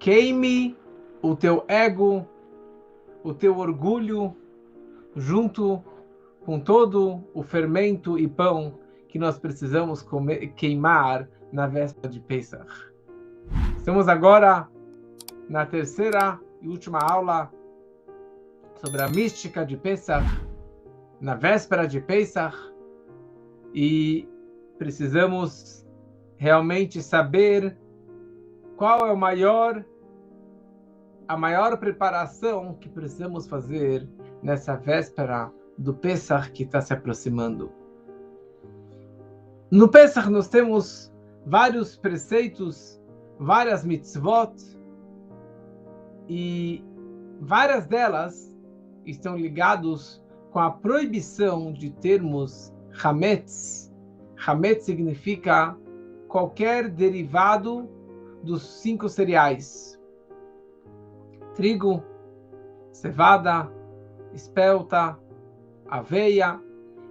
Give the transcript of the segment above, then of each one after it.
queime o teu ego, o teu orgulho, junto com todo o fermento e pão que nós precisamos queimar na véspera de Pesach. Estamos agora na terceira e última aula sobre a mística de Pesach, na véspera de Pesach, e precisamos realmente saber qual é a maior preparação que precisamos fazer nessa véspera do Pesach que está se aproximando. No Pesach nós temos vários preceitos, várias mitzvot, e várias delas estão ligadas com a proibição de termos hametz. Hametz significa qualquer derivado dos 5 cereais: trigo, cevada, espelta, aveia.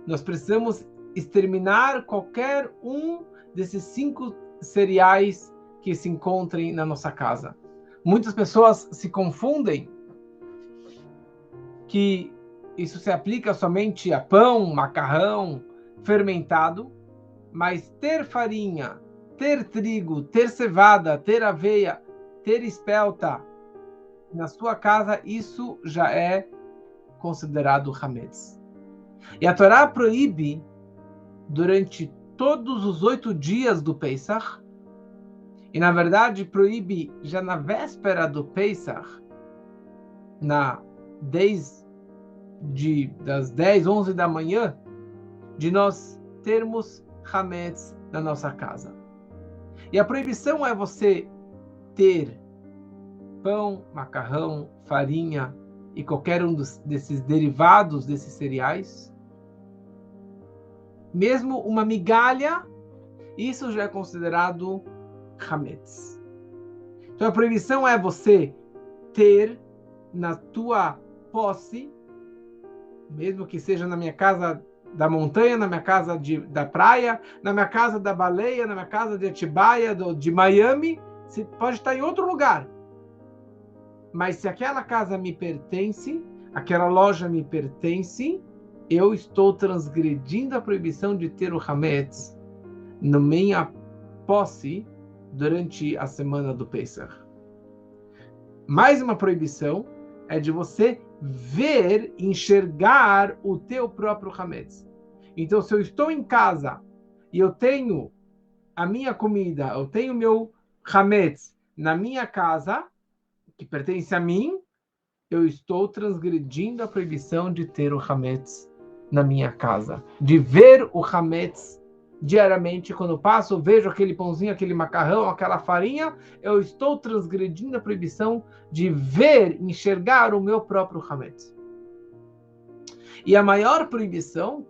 Nós precisamos exterminar qualquer um desses 5 cereais que se encontrem na nossa casa. Muitas pessoas se confundem que isso se aplica somente a pão, macarrão, fermentado, mas ter farinha, ter trigo, ter cevada, ter aveia, ter espelta na sua casa, isso já é considerado hametz. E a Torá proíbe durante todos os 8 dias do Pesach, e na verdade proíbe já na véspera do Pesach, das 10, 11 da manhã, de nós termos hametz na nossa casa. E a proibição é você ter pão, macarrão, farinha e qualquer um desses derivados desses cereais. Mesmo uma migalha, isso já é considerado hametz. Então a proibição é você ter na tua posse, mesmo que seja na minha casa da montanha, na minha casa da praia, na minha casa da baleia, na minha casa de Atibaia, de Miami, você pode estar em outro lugar. Mas se aquela casa me pertence, aquela loja me pertence, eu estou transgredindo a proibição de ter o hametz na minha posse durante a semana do Pesach. Mais uma proibição é de você ver, enxergar o teu próprio hametz. Então, se eu estou em casa e eu tenho a minha comida, eu tenho o meu hametz na minha casa, que pertence a mim, eu estou transgredindo a proibição de ter o hametz na minha casa. De ver o hametz diariamente, quando eu passo, eu vejo aquele pãozinho, aquele macarrão, aquela farinha, eu estou transgredindo a proibição de ver, enxergar o meu próprio hametz. E a maior proibição,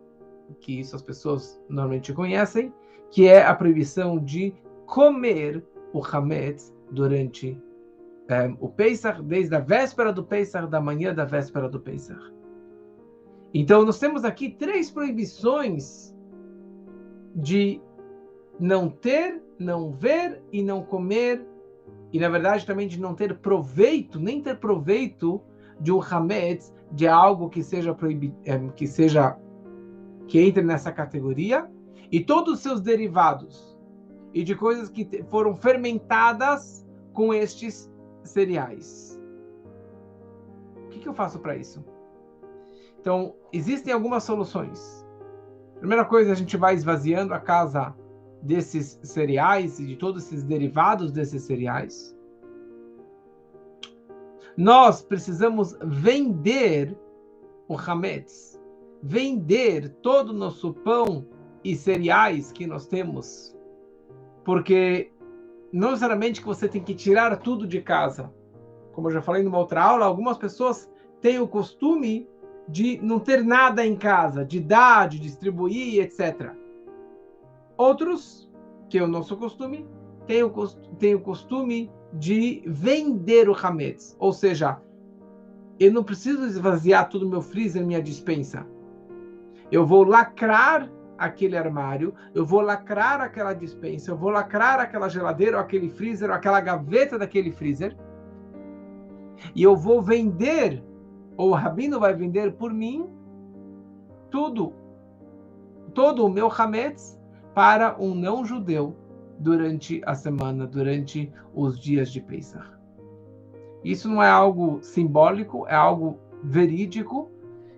que isso as pessoas normalmente conhecem, que é a proibição de comer o hametz durante o Pesach, desde a véspera do Pesach, da manhã da véspera do Pesach. Então, nós temos aqui 3 proibições de não ter, não ver e não comer, e na verdade também de não ter proveito, nem ter proveito de um hametz, de algo que seja proibido, que entre nessa categoria, e todos os seus derivados, e de coisas que foram fermentadas com estes cereais. O que eu faço para isso? Então, existem algumas soluções. Primeira coisa, a gente vai esvaziando a casa desses cereais e de todos esses derivados desses cereais. Nós precisamos vender o hametz, vender todo o nosso pão e cereais que nós temos, porque não necessariamente que você tem que tirar tudo de casa. Como eu já falei numa outra aula, algumas pessoas têm o costume de não ter nada em casa, de dar, de distribuir, etc. Outros, que é o nosso costume, têm o costume de vender o hametz. Ou seja, eu não preciso esvaziar todo o meu freezer, minha despensa. Eu vou lacrar aquele armário, eu vou lacrar aquela despensa, eu vou lacrar aquela geladeira, ou aquele freezer, ou aquela gaveta daquele freezer, e eu vou vender, ou o rabino vai vender por mim, todo o meu hametz para um não-judeu durante a semana, durante os dias de Pesach. Isso não é algo simbólico, é algo verídico,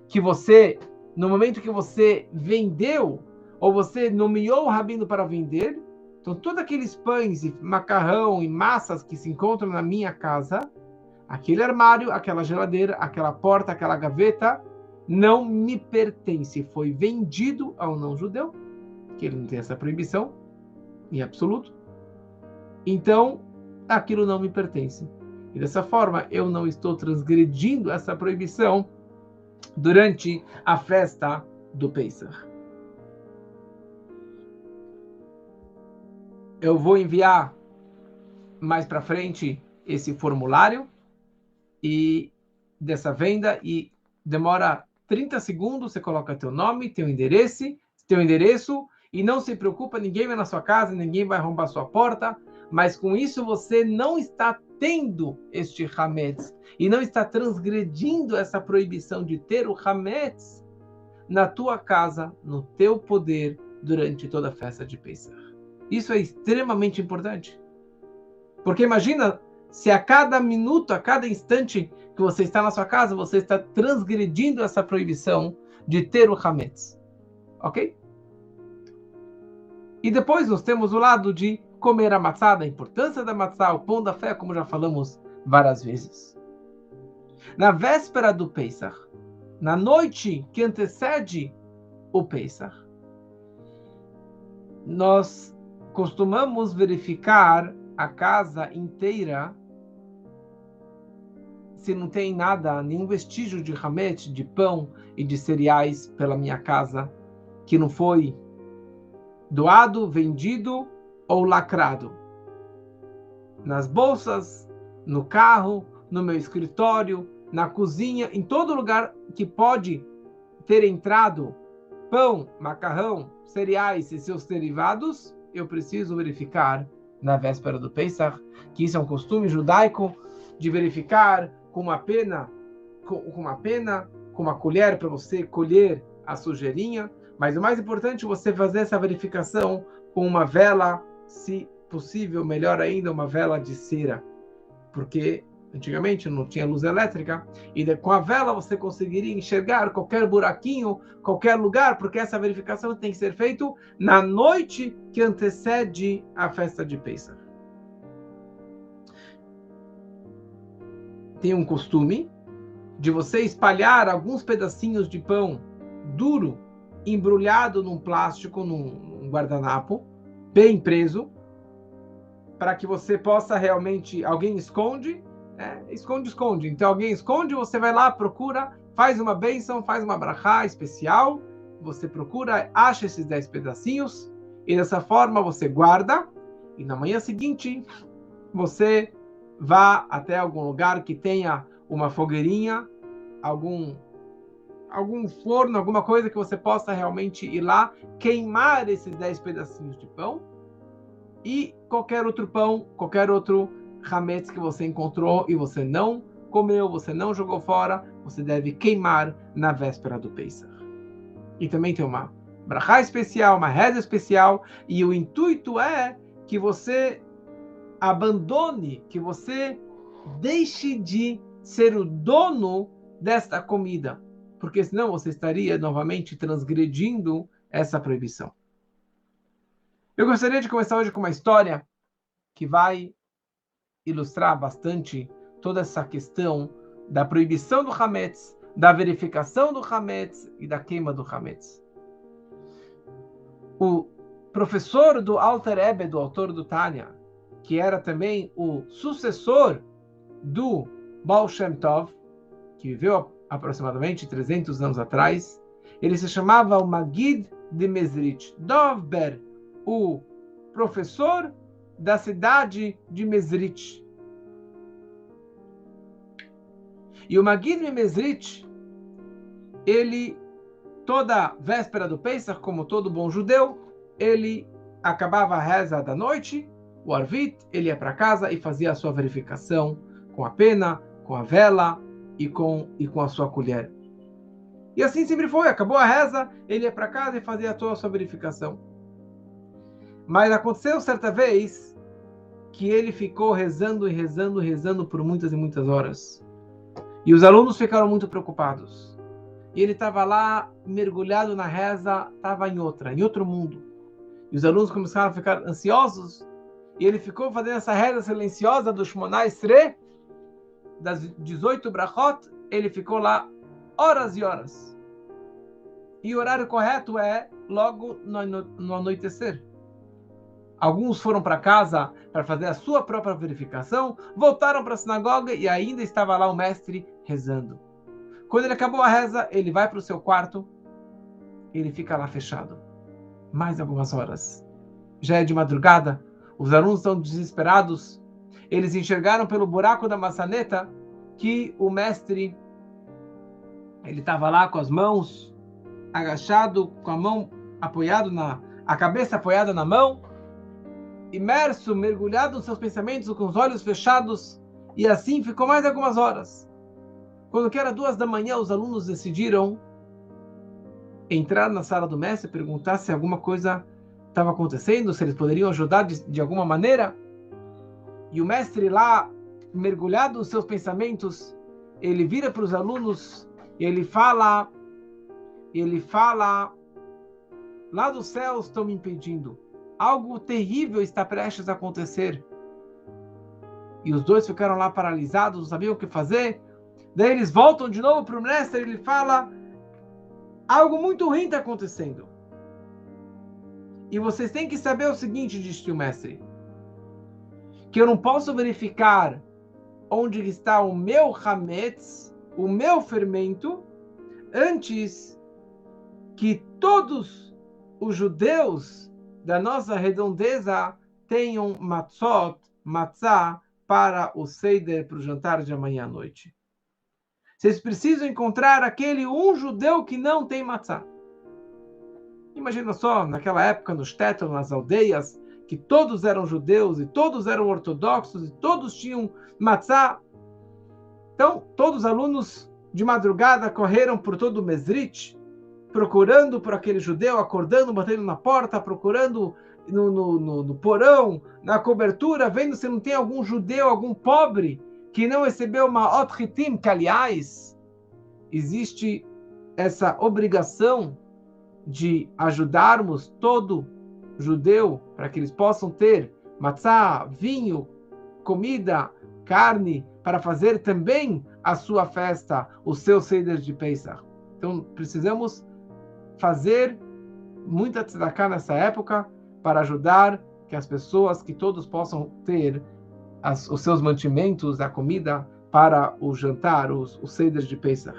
que você, no momento que você vendeu, ou você nomeou o rabino para vender, então todos aqueles pães e macarrão e massas que se encontram na minha casa, aquele armário, aquela geladeira, aquela porta, aquela gaveta, não me pertence. Foi vendido ao não-judeu, que ele não tem essa proibição, em absoluto. Então, aquilo não me pertence. E dessa forma, eu não estou transgredindo essa proibição durante a festa do Pesach. Eu vou enviar mais para frente esse formulário e dessa venda e demora 30 segundos, você coloca teu nome, teu endereço e não se preocupa, ninguém vai na sua casa, ninguém vai arrombar sua porta, mas com isso você não está tendo este hametz e não está transgredindo essa proibição de ter o hametz na tua casa, no teu poder, durante toda a festa de Pesach. Isso é extremamente importante. Porque imagina se a cada minuto, a cada instante que você está na sua casa, você está transgredindo essa proibição de ter o hametz. Ok? E depois nós temos o lado de comer a matzá, a importância da matzá, o pão da fé, como já falamos várias vezes. Na véspera do Pesach, na noite que antecede o Pesach, nós costumamos verificar a casa inteira se não tem nada, nenhum vestígio de hametz, de pão e de cereais pela minha casa, que não foi doado, vendido ou lacrado. Nas bolsas, no carro, no meu escritório, na cozinha, em todo lugar que pode ter entrado pão, macarrão, cereais e seus derivados, eu preciso verificar na véspera do Pesach, que isso é um costume judaico de verificar com uma pena, com uma colher para você colher a sujeirinha, mas o mais importante é você fazer essa verificação com uma vela, se possível, melhor ainda, uma vela de cera, porque antigamente não tinha luz elétrica, e com a vela você conseguiria enxergar qualquer buraquinho, qualquer lugar, porque essa verificação tem que ser feita na noite que antecede a festa de Pesach. Tem um costume de você espalhar alguns pedacinhos de pão duro, embrulhado num plástico, num guardanapo, bem preso, para que você possa realmente, alguém esconde, esconde. Então alguém esconde, você vai lá, procura, faz uma bênção, faz uma brachá especial, você procura, acha esses 10 pedacinhos, e dessa forma você guarda, e na manhã seguinte você vá até algum lugar que tenha uma fogueirinha, algum forno, alguma coisa que você possa realmente ir lá, queimar esses 10 pedacinhos de pão, e qualquer outro pão, qualquer outro hametz que você encontrou e você não comeu, você não jogou fora, você deve queimar na véspera do Pesach. E também tem uma brachá especial, uma reza especial, e o intuito é que você abandone, que você deixe de ser o dono desta comida, porque senão você estaria novamente transgredindo essa proibição. Eu gostaria de começar hoje com uma história que vai ilustrar bastante toda essa questão da proibição do hametz, da verificação do hametz e da queima do hametz. O professor do Alter Rebbe, do autor do Tânia, que era também o sucessor do Baal Shem Tov, que viveu aproximadamente 300 anos atrás, ele se chamava o Magid de Mezrich, Dov Ber, o professor da cidade de Mezrich. E o Magid de Mezrich, ele, toda véspera do Pesach, como todo bom judeu, ele acabava a reza da noite, o Arvit, ele ia para casa e fazia a sua verificação com a pena, com a vela e com a sua colher. E assim sempre foi. Acabou a reza, ele ia para casa e fazia toda a sua verificação. Mas aconteceu certa vez que ele ficou rezando e rezando e rezando por muitas e muitas horas. E os alunos ficaram muito preocupados. E ele estava lá, mergulhado na reza, estava em outro mundo. E os alunos começaram a ficar ansiosos. E ele ficou fazendo essa reza silenciosa do Shmona Esrei, das 18 brachot, ele ficou lá horas e horas. E o horário correto é logo no anoitecer. Alguns foram para casa para fazer a sua própria verificação, voltaram para a sinagoga e ainda estava lá o mestre rezando. Quando ele acabou a reza, ele vai para o seu quarto, ele fica lá fechado. Mais algumas horas. Já é de madrugada, os alunos estão desesperados. Eles enxergaram pelo buraco da maçaneta que o mestre, ele estava lá com as mãos agachado, com a mão apoiada a cabeça apoiada na mão, imerso, mergulhado nos seus pensamentos, com os olhos fechados, e assim ficou mais algumas horas. Quando que era 2 da manhã, os alunos decidiram entrar na sala do mestre e perguntar se alguma coisa estava acontecendo, se eles poderiam ajudar de alguma maneira. E o mestre lá, mergulhado nos seus pensamentos, ele vira para os alunos e ele fala, lá dos céus estão me impedindo. Algo terrível está prestes a acontecer. E os dois ficaram lá paralisados, não sabiam o que fazer. Daí eles voltam de novo para o mestre e ele fala, algo muito ruim está acontecendo. E vocês têm que saber o seguinte, disse o mestre, que eu não posso verificar onde está o meu hametz, o meu fermento, antes que todos os judeus da nossa redondeza tenham matzah, para o seder, para o jantar de amanhã à noite. Vocês precisam encontrar aquele judeu que não tem matzah. Imagina só, naquela época, nos tétanos, nas aldeias, que todos eram judeus e todos eram ortodoxos e todos tinham matzah. Então, todos os alunos de madrugada correram por todo o Mesrit, procurando por aquele judeu, acordando, batendo na porta, procurando no porão, na cobertura, vendo se não tem algum judeu, algum pobre, que não recebeu uma ot chitim, que aliás, existe essa obrigação de ajudarmos todo judeu para que eles possam ter matzah, vinho, comida, carne, para fazer também a sua festa, o seu seder de Pesach. Então, precisamos fazer muita tzedakah nessa época para ajudar que as pessoas, que todos possam ter os seus mantimentos, a comida para o jantar, os seder de Pesach.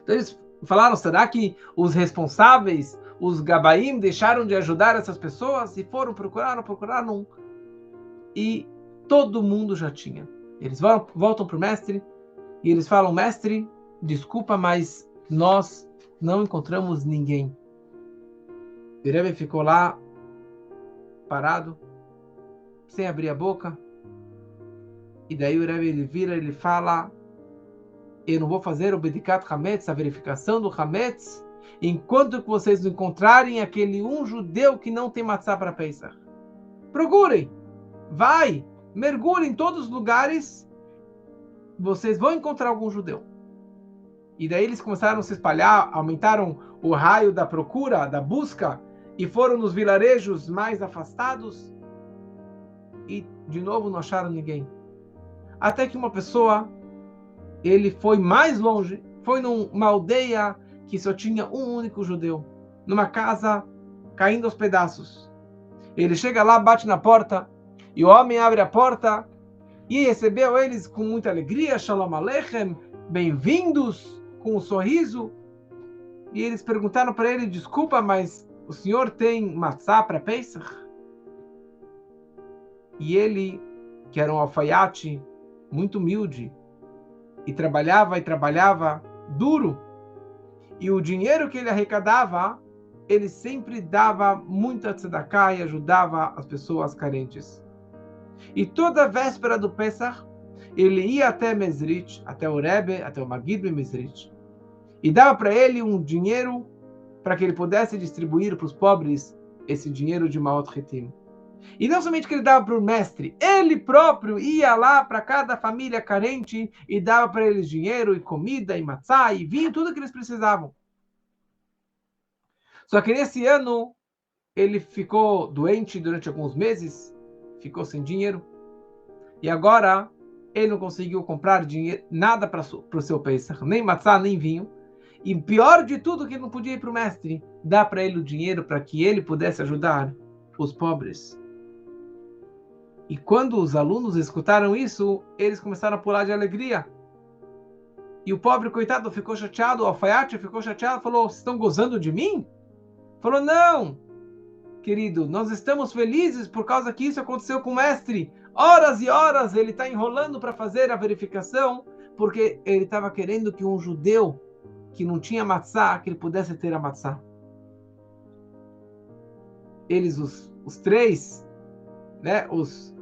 Então, eles falaram, será que os responsáveis, os gabaim, deixaram de ajudar essas pessoas? E foram, procuraram, e todo mundo já tinha. Eles voltam para o mestre, e eles falam, mestre, desculpa, mas nós não encontramos ninguém. O Rebbe ficou lá, parado, sem abrir a boca, e daí o Rebbe ele vira, ele fala, eu não vou fazer o Bedikat Hametz, a verificação do Hametz, enquanto que vocês não encontrarem aquele judeu que não tem matzah para Pesach. Procurem, mergulhem em todos os lugares, vocês vão encontrar algum judeu. E daí eles começaram a se espalhar, aumentaram o raio da procura, da busca, e foram nos vilarejos mais afastados, e de novo não acharam ninguém. Até que uma pessoa, ele foi mais longe, foi numa aldeia que só tinha um único judeu, numa casa caindo aos pedaços. Ele chega lá, bate na porta, e o homem abre a porta, e recebeu eles com muita alegria, Shalom Aleichem, bem-vindos, com um sorriso. E eles perguntaram para ele, desculpa, mas o senhor tem matzah para Pesach? E ele, que era um alfaiate muito humilde, e trabalhava duro, e o dinheiro que ele arrecadava, ele sempre dava muita tzedakah e ajudava as pessoas carentes. E toda véspera do Pesach, ele ia até Mezrich, até o Rebbe, até o Magid Mezrich, e dava para ele um dinheiro para que ele pudesse distribuir para os pobres esse dinheiro de Maot Hetim. E não somente que ele dava para o mestre, ele próprio ia lá para cada família carente e dava para eles dinheiro e comida e matzá e vinho, tudo que eles precisavam. Só que nesse ano ele ficou doente durante alguns meses, ficou sem dinheiro e agora ele não conseguiu comprar dinheiro, nada para o seu Pesach, nem matzá, nem vinho. E pior de tudo, que ele não podia ir para o mestre, dar para ele o dinheiro para que ele pudesse ajudar os pobres. E quando os alunos escutaram isso, eles começaram a pular de alegria. E o pobre coitado ficou chateado, o alfaiate ficou chateado, falou: "Vocês estão gozando de mim?" Falou: "Não, querido, nós estamos felizes por causa que isso aconteceu com o mestre. Horas e horas ele está enrolando para fazer a verificação, porque ele estava querendo que um judeu que não tinha matzá, que ele pudesse ter a matzá." Eles, os três, né, os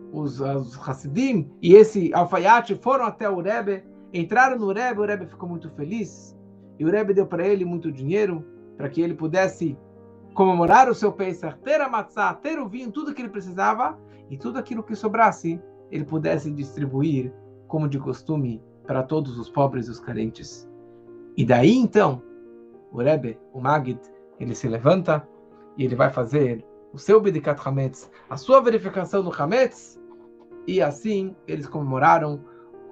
Hassidim e esse alfaiate foram até o Rebbe, entraram no Rebbe, o Rebbe ficou muito feliz, e o Rebbe deu para ele muito dinheiro, para que ele pudesse comemorar o seu Pesach, ter a matzá, ter o vinho, tudo que ele precisava, e tudo aquilo que sobrasse, ele pudesse distribuir, como de costume, para todos os pobres e os carentes. E daí, então, o Rebbe, o Magid, ele se levanta e ele vai fazer o seu Bidikat Hametz, a sua verificação do Hametz, e assim eles comemoraram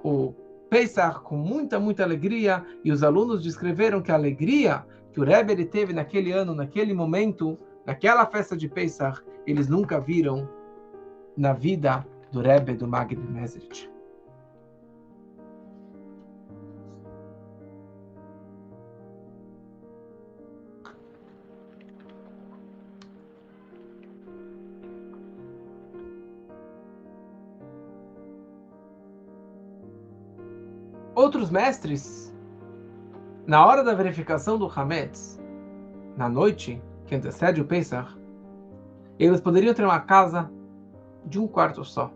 o Pesach com muita, muita alegria, e os alunos descreveram que a alegria que o Rebbe ele teve naquele ano, naquele momento, naquela festa de Pesach, eles nunca viram na vida do Rebbe do Magid Mezrich. Outros mestres, na hora da verificação do Hametz, na noite que antecede o Pesach, eles poderiam ter uma casa de um quarto só.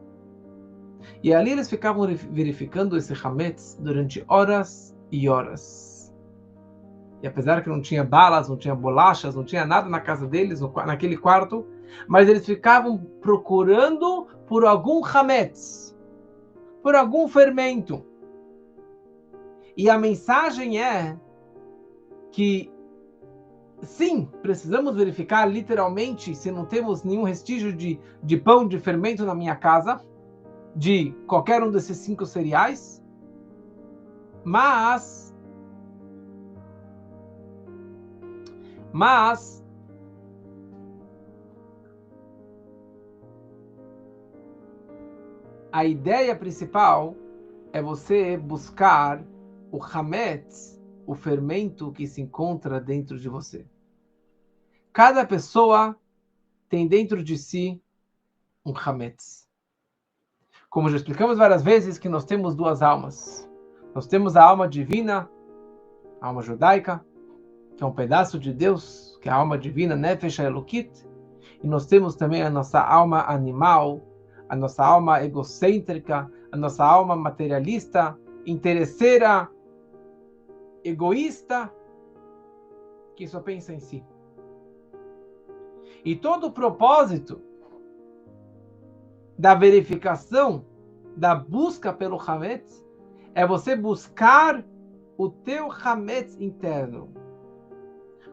E ali eles ficavam verificando esse Hametz durante horas e horas. E apesar que não tinha balas, não tinha bolachas, não tinha nada na casa deles, naquele quarto, mas eles ficavam procurando por algum Hametz, por algum fermento. E a mensagem é que, sim, precisamos verificar literalmente se não temos nenhum restígio de pão, de fermento na minha casa, de qualquer um desses 5 cereais, mas a ideia principal é você buscar o Hametz, o fermento que se encontra dentro de você. Cada pessoa tem dentro de si um Hametz. Como já explicamos várias vezes, que nós temos 2 almas. Nós temos a alma divina, a alma judaica, que é um pedaço de Deus, que é a alma divina, Nefesh Elokit, e nós temos também a nossa alma animal, a nossa alma egocêntrica, a nossa alma materialista, interesseira, egoísta, que só pensa em si. E todo o propósito da verificação, da busca pelo Hametz, é você buscar o teu Hametz interno.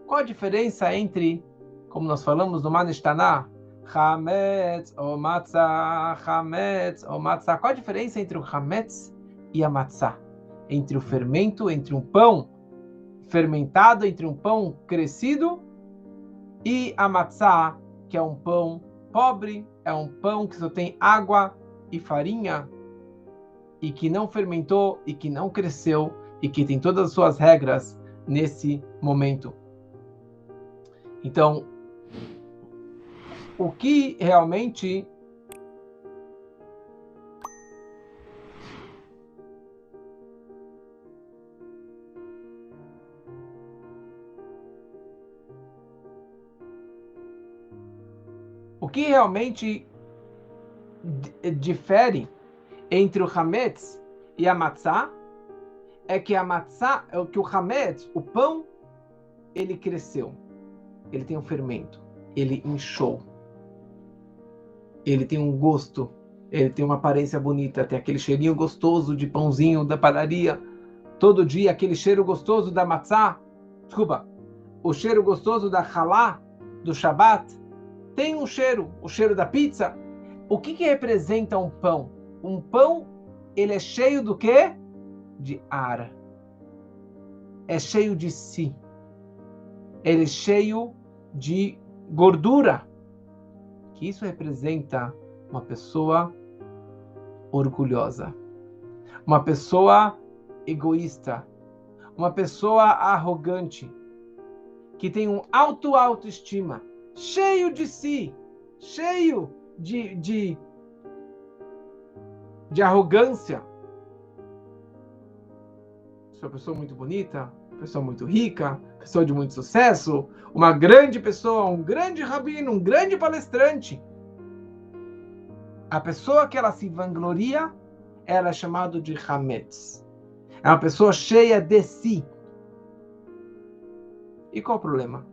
Qual a diferença entre, como nós falamos no Manishtaná, Hametz ou Matzah, Hametz ou Matzah? Qual a diferença entre o Hametz e a Matzah? Entre o fermento, entre um pão fermentado, entre um pão crescido, e a Matzah, que é um pão pobre, é um pão que só tem água e farinha, e que não fermentou, e que não cresceu, e que tem todas as suas regras nesse momento. Então, o que realmente difere entre o Hametz e a matzá é que a matzá, é o que o hametz, o pão, ele cresceu. Ele tem um fermento. Ele inchou. Ele tem um gosto. Ele tem uma aparência bonita. Tem aquele cheirinho gostoso de pãozinho da padaria. Todo dia, aquele cheiro gostoso da matzá. Desculpa. O cheiro gostoso da halá, do Shabat. Tem um cheiro. O cheiro da pizza. O que representa um pão? Um pão, ele é cheio do quê? De ar. É cheio de si. Ele é cheio de gordura. Que isso representa uma pessoa orgulhosa. Uma pessoa egoísta. Uma pessoa arrogante. Que tem um autoestima. Cheio de si. Cheio de arrogância. Sou uma pessoa muito bonita, pessoa muito rica, pessoa de muito sucesso, uma grande pessoa, um grande rabino, um grande palestrante. A pessoa que ela se vangloria, ela é chamada de hametz. É uma pessoa cheia de si. E qual o problema?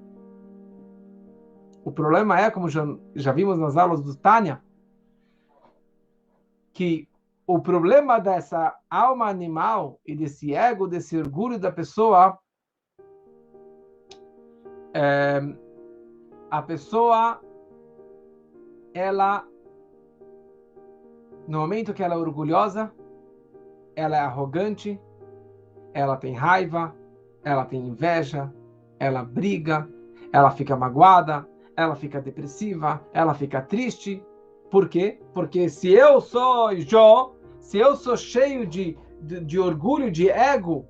O problema é, como já vimos nas aulas do Tânia, que o problema dessa alma animal e desse ego, desse orgulho da pessoa, a pessoa, ela, no momento que ela é orgulhosa, ela é arrogante, ela tem raiva, ela tem inveja, ela briga, ela fica magoada, ela fica depressiva, ela fica triste. Por quê? Porque se eu sou Jó, se eu sou cheio de orgulho, de ego,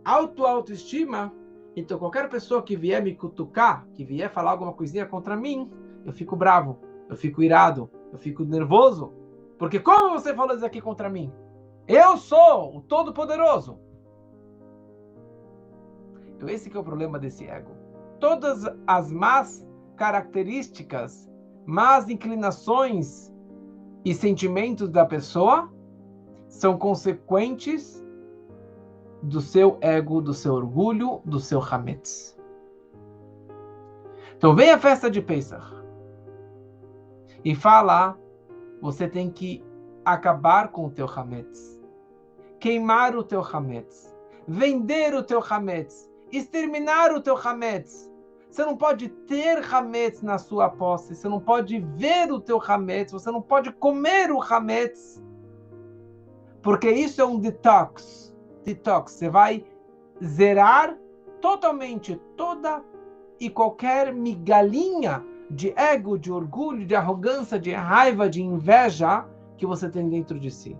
autoestima, então qualquer pessoa que vier me cutucar, que vier falar alguma coisinha contra mim, eu fico bravo, eu fico irado, eu fico nervoso. Porque como você falou isso aqui contra mim? Eu sou o Todo-Poderoso. Então esse que é o problema desse ego. Todas as más características, más inclinações e sentimentos da pessoa são consequentes do seu ego, do seu orgulho, do seu hametz. Então vem a festa de Pesach e fala, você tem que acabar com o teu hametz, queimar o teu hametz, vender o teu hametz, exterminar o teu hametz. Você não pode ter hametz na sua posse, você não pode ver o teu hametz, você não pode comer o hametz, porque isso é um detox. Você vai zerar totalmente toda e qualquer migalhinha de ego, de orgulho, de arrogância, de raiva, de inveja que você tem dentro de si.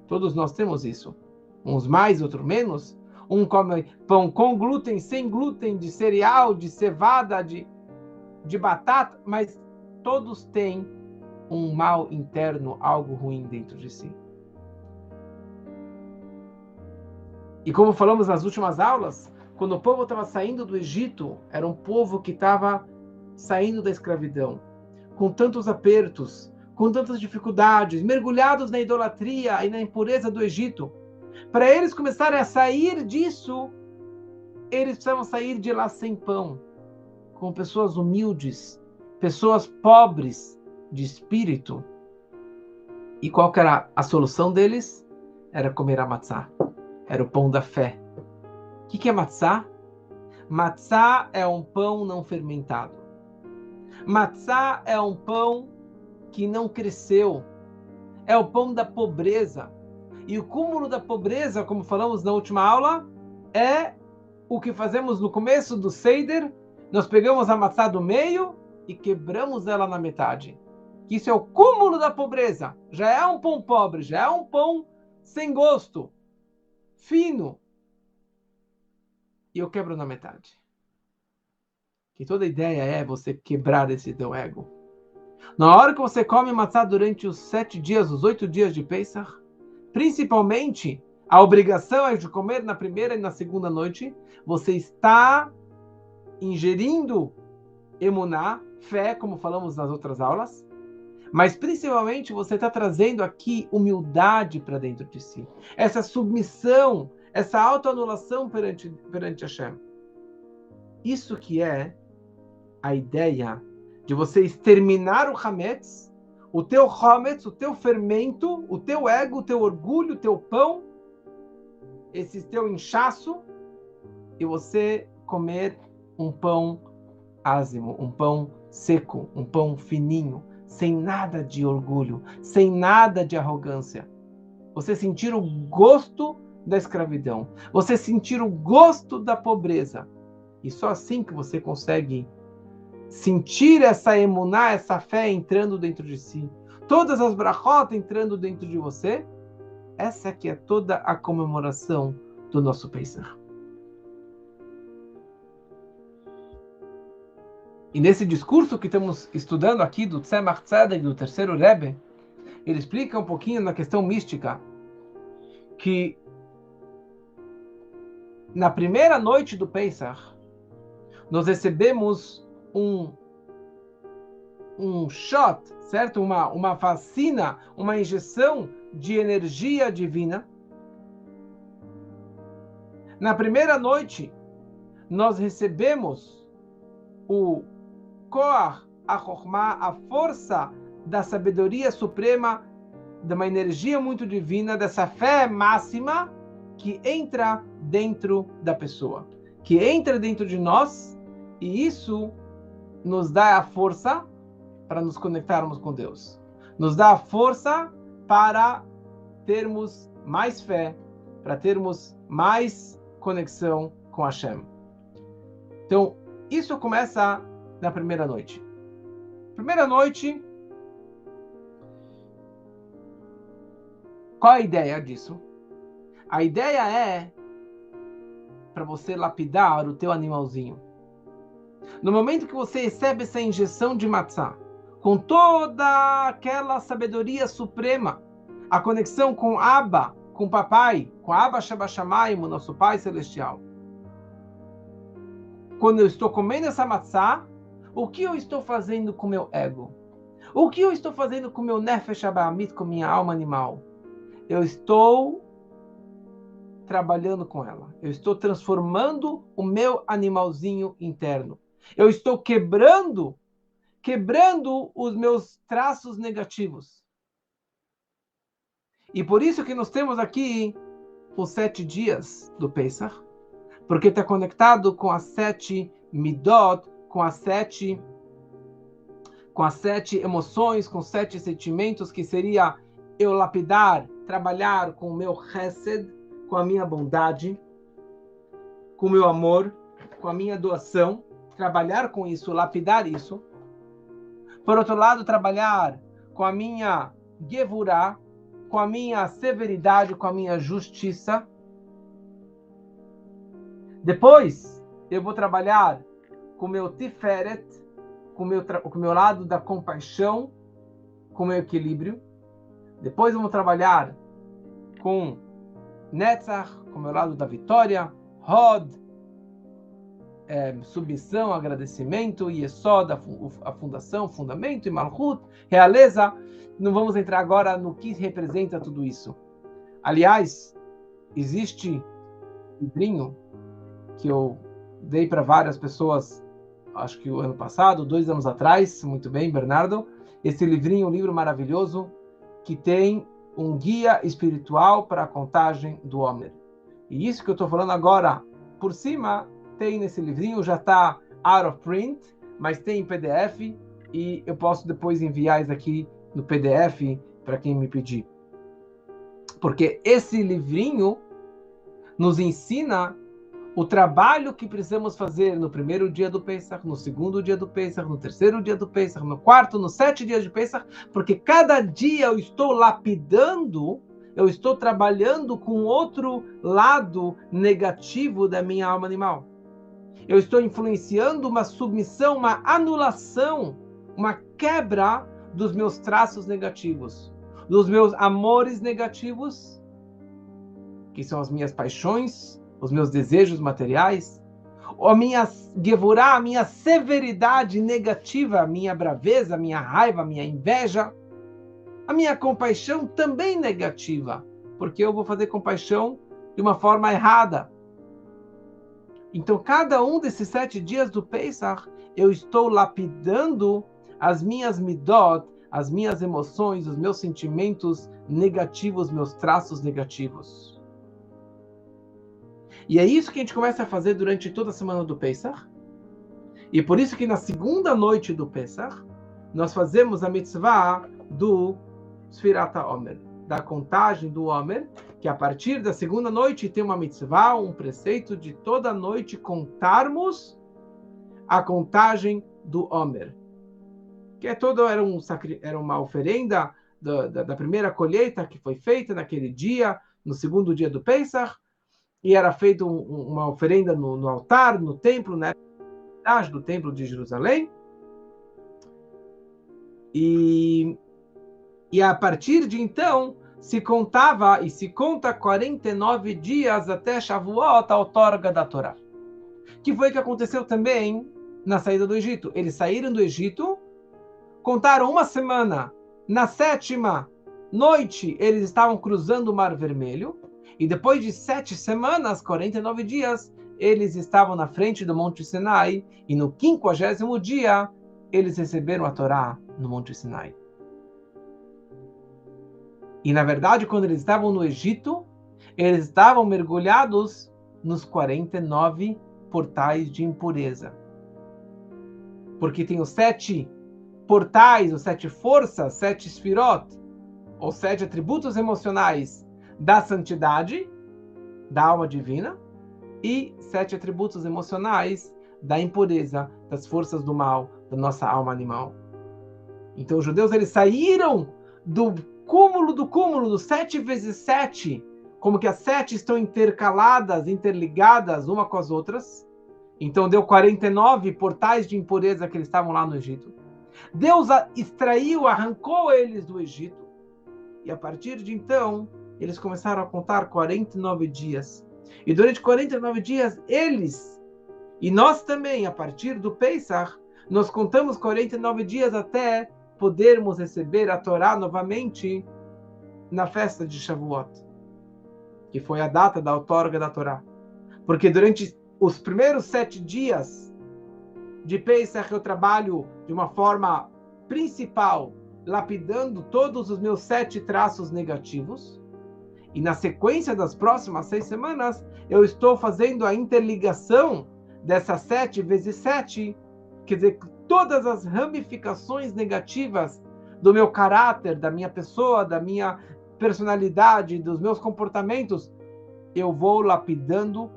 Todos nós temos isso. Uns mais, outros menos. Um come pão com glúten, sem glúten, de cereal, de cevada, de batata, mas todos têm um mal interno, algo ruim dentro de si. E como falamos nas últimas aulas, quando o povo estava saindo do Egito, era um povo que estava saindo da escravidão, com tantos apertos, com tantas dificuldades, mergulhados na idolatria e na impureza do Egito. Para eles começarem a sair disso, eles precisavam sair de lá sem pão, com pessoas humildes, pessoas pobres de espírito. E qual que era a solução deles? Era comer a matzá. Era o pão da fé. O que é matzá? Matzá é um pão não fermentado. Matzá é um pão que não cresceu. É o pão da pobreza. E o cúmulo da pobreza, como falamos na última aula, é o que fazemos no começo do Seder. Nós pegamos a matzá do meio e quebramos ela na metade. Isso é o cúmulo da pobreza. Já é um pão pobre, já é um pão sem gosto, fino. E eu quebro na metade. Que toda a ideia é você quebrar esse teu ego. Na hora que você come matzá durante os 7 dias, os 8 dias de Pesach, principalmente, a obrigação é de comer na primeira e na segunda noite, você está ingerindo emuná, fé, como falamos nas outras aulas. Mas principalmente você está trazendo aqui humildade para dentro de si. Essa submissão, essa autoanulação perante Hashem. Isso que é a ideia de você exterminar o Hametz, o teu fermento, o teu ego, o teu orgulho, o teu pão, esse teu inchaço, e você comer um pão ázimo, um pão seco, um pão fininho, sem nada de orgulho, sem nada de arrogância. Você sentir o gosto da escravidão, você sentir o gosto da pobreza. E só assim que você consegue sentir essa emuná, essa fé entrando dentro de si. Todas as brachot entrando dentro de você. Essa que é toda a comemoração do nosso Pesach. E nesse discurso que estamos estudando aqui do Tzemach Tzedek, do terceiro Rebbe, ele explica um pouquinho na questão mística que na primeira noite do Pesach nós recebemos um shot, certo? Uma vacina, uma injeção de energia divina. Na primeira noite, nós recebemos o Koach, a Chokhmah, a força da sabedoria suprema, de uma energia muito divina, dessa fé máxima que entra dentro da pessoa, que entra dentro de nós, e isso nos dá a força para nos conectarmos com Deus. Nos dá a força para termos mais fé, para termos mais conexão com Hashem. Então, isso começa na primeira noite. Primeira noite, qual a ideia disso? A ideia é para você lapidar o teu animalzinho. No momento que você recebe essa injeção de matzá, com toda aquela sabedoria suprema, a conexão com Abba, com papai, com Abba Shabashamayim, o nosso Pai Celestial. Quando eu estou comendo essa matzá, o que eu estou fazendo com o meu ego? O que eu estou fazendo com o meu nefesh abamit, com minha alma animal? Eu estou trabalhando com ela. Eu estou transformando o meu animalzinho interno. Eu estou quebrando os meus traços negativos. E por isso que nós temos aqui os 7 dias do Pesach, porque está conectado com as 7 midot, com as 7 emoções, com 7 sentimentos, que seria eu lapidar, trabalhar com o meu chesed, com a minha bondade, com o meu amor, com a minha doação, trabalhar com isso, lapidar isso. Por outro lado, trabalhar com a minha gevurah, com a minha severidade, com a minha justiça. Depois, eu vou trabalhar com o meu tiferet, com o meu lado da compaixão, com o meu equilíbrio. Depois, eu vou trabalhar com Netzach, com o meu lado da vitória, Hod, submissão, agradecimento, Yesod, a fundação, fundamento, e Malchut, realeza. Não vamos entrar agora no que representa tudo isso. Aliás, existe um livrinho que eu dei para várias pessoas, acho que o ano passado, 2 anos atrás, muito bem, Bernardo. Esse livrinho, um livro maravilhoso, que tem um guia espiritual para a contagem do Homer. E isso que eu estou falando agora, por cima, tem nesse livrinho, já está out of print, mas tem em PDF, e eu posso depois enviar isso aqui no PDF para quem me pedir. Porque esse livrinho nos ensina o trabalho que precisamos fazer no primeiro dia do Pesach, no segundo dia do Pesach, no terceiro dia do Pesach, no quarto, no 7 dias de Pesach, porque cada dia eu estou lapidando, eu estou trabalhando com outro lado negativo da minha alma animal. Eu estou influenciando uma submissão, uma anulação, uma quebra dos meus traços negativos, dos meus amores negativos, que são as minhas paixões, os meus desejos materiais, a minha gevurah, a minha severidade negativa, a minha braveza, a minha raiva, a minha inveja, a minha compaixão também negativa, porque eu vou fazer compaixão de uma forma errada. Então, cada um desses 7 dias do Pesach, eu estou lapidando as minhas midot, as minhas emoções, os meus sentimentos negativos, meus traços negativos. E é isso que a gente começa a fazer durante toda a semana do Pesach. E por isso que na segunda noite do Pesach, nós fazemos a mitzvah do Sfirat HaOmer, da contagem do Omer, que a partir da segunda noite tem uma mitzvah, um preceito de toda noite contarmos a contagem do Omer. Que era uma oferenda da primeira colheita que foi feita naquele dia, no segundo dia do Pesach, e era feita uma oferenda no altar, no templo, né, do templo de Jerusalém. E a partir de então, se contava e se conta 49 dias até Shavuot, a outorga da Torá. Que foi o que aconteceu também na saída do Egito. Eles saíram do Egito, contaram uma semana. Na 7ª noite, eles estavam cruzando o Mar Vermelho. E depois de 7 semanas, 49 dias, eles estavam na frente do Monte Sinai. E no 50º dia, eles receberam a Torá no Monte Sinai. E, na verdade, quando eles estavam no Egito, eles estavam mergulhados nos 49 portais de impureza. Porque tem os 7 portais, os 7 forças, 7 sfirot, ou 7 atributos emocionais da santidade, da alma divina, e 7 atributos emocionais da impureza, das forças do mal, da nossa alma animal. Então, os judeus, eles saíram do cúmulo, do 7 vezes 7, como que as 7 estão intercaladas, interligadas uma com as outras. Então deu 49 portais de impureza que eles estavam lá no Egito. Deus extraiu, arrancou eles do Egito. E a partir de então, eles começaram a contar 49 dias. E durante 49 dias, eles, e nós também, a partir do Pesach, nós contamos 49 dias até podermos receber a Torá novamente na festa de Shavuot, que foi a data da outorga da Torá. Porque durante os primeiros 7 dias de Pesach eu trabalho de uma forma principal, lapidando todos os meus 7 traços negativos. E na sequência das próximas 6 semanas, eu estou fazendo a interligação dessas 7 vezes 7, quer dizer, todas as ramificações negativas do meu caráter, da minha pessoa, da minha personalidade, dos meus comportamentos, eu vou lapidando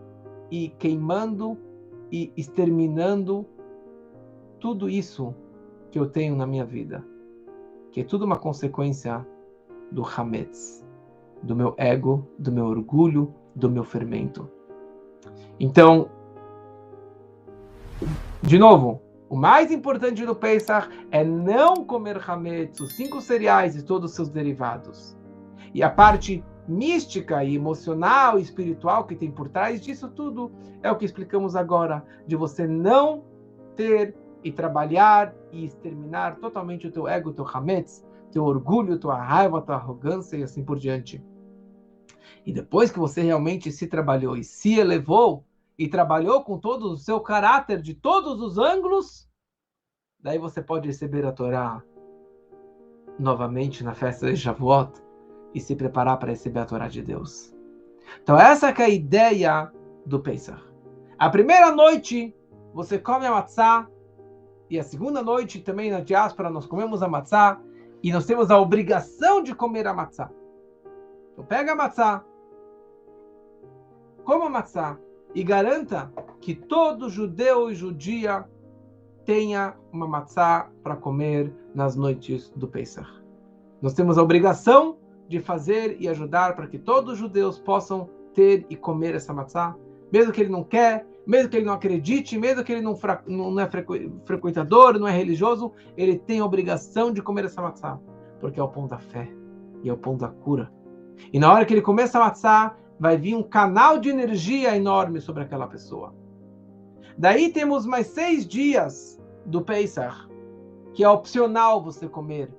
e queimando e exterminando tudo isso que eu tenho na minha vida, que é tudo uma consequência do Hametz, do meu ego, do meu orgulho, do meu fermento. Então, de novo, o mais importante do Pesach é não comer Hametz, os 5 cereais e todos os seus derivados. E a parte mística e emocional e espiritual que tem por trás disso tudo é o que explicamos agora, de você não ter e trabalhar e exterminar totalmente o teu ego, o teu Hametz, teu orgulho, tua raiva, tua arrogância e assim por diante. E depois que você realmente se trabalhou e se elevou e trabalhou com todo o seu caráter de todos os ângulos, daí você pode receber a Torá novamente na festa de Shavuot e se preparar para receber a Torá de Deus. Então essa que é a ideia do Pesach. A primeira noite você come a matzá, e a segunda noite também na diáspora nós comemos a matzá, e nós temos a obrigação de comer a matzá. Então pega a matzá, coma a matzá, e garanta que todo judeu e judia tenha uma matzá para comer nas noites do Pesach. Nós temos a obrigação de fazer e ajudar para que todos os judeus possam ter e comer essa matzá, mesmo que ele não quer, mesmo que ele não acredite, mesmo que ele não é frequentador, não é religioso, ele tem a obrigação de comer essa matzá, porque é o pão da fé e é o pão da cura. E na hora que ele comer essa matzá, vai vir um canal de energia enorme sobre aquela pessoa. Daí temos mais 6 dias do Pesach, que é opcional você comer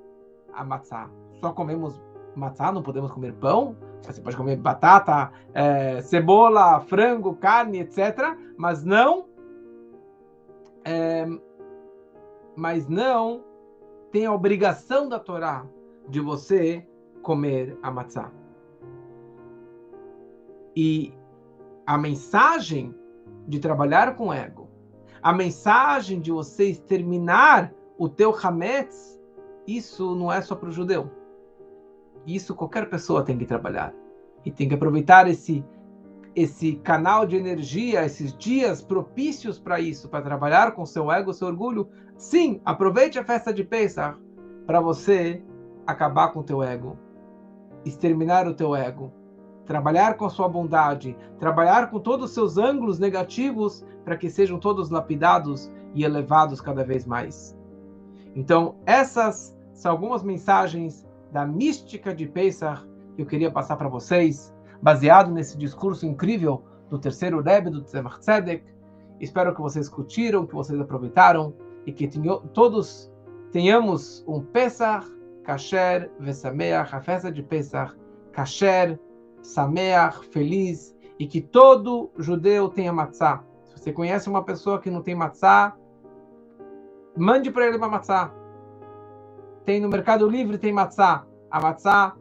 a matzá. só comemos matzá, não podemos comer pão. Você pode comer batata, cebola, frango, carne, etc. Mas não tem a obrigação da Torá de você comer a matzá. E a mensagem de trabalhar com ego, a mensagem de você exterminar o teu hametz, isso não é só para o judeu. Isso qualquer pessoa tem que trabalhar. E tem que aproveitar esse canal de energia, esses dias propícios para isso, para trabalhar com seu ego, seu orgulho. Sim, aproveite a festa de Pesach para você acabar com o teu ego, exterminar o teu ego, trabalhar com a sua bondade, trabalhar com todos os seus ângulos negativos para que sejam todos lapidados e elevados cada vez mais. Então, essas são algumas mensagens da mística de Pesach que eu queria passar para vocês, baseado nesse discurso incrível do terceiro Rebbe, do Tzemach Tzedek. Espero que vocês curtiram, que vocês aproveitaram e que todos tenhamos um Pesach Kasher Vesameach, a festa de Pesach Kasher, Sameach, feliz, e que todo judeu tenha matzá. Se você conhece uma pessoa que não tem matzá, mande para ele uma matzá. Tem no Mercado Livre, tem matzá. A matzá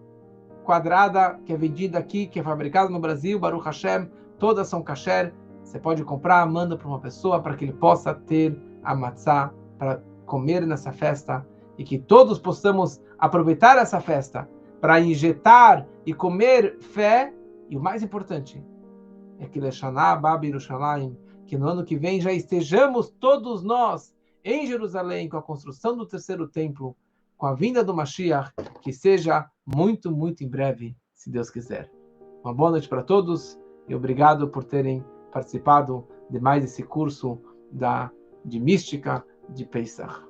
quadrada, que é vendida aqui, que é fabricada no Brasil, Baruch Hashem, todas são kasher. Você pode comprar, manda para uma pessoa para que ele possa ter a matzá para comer nessa festa e que todos possamos aproveitar essa festa para injetar e comer fé. E o mais importante é que Leshaná Abá Yerushalayim, que no ano que vem já estejamos todos nós em Jerusalém com a construção do terceiro templo, com a vinda do Mashiach, que seja muito, muito em breve, se Deus quiser. Uma boa noite para todos e obrigado por terem participado de mais esse curso de mística de Pesach.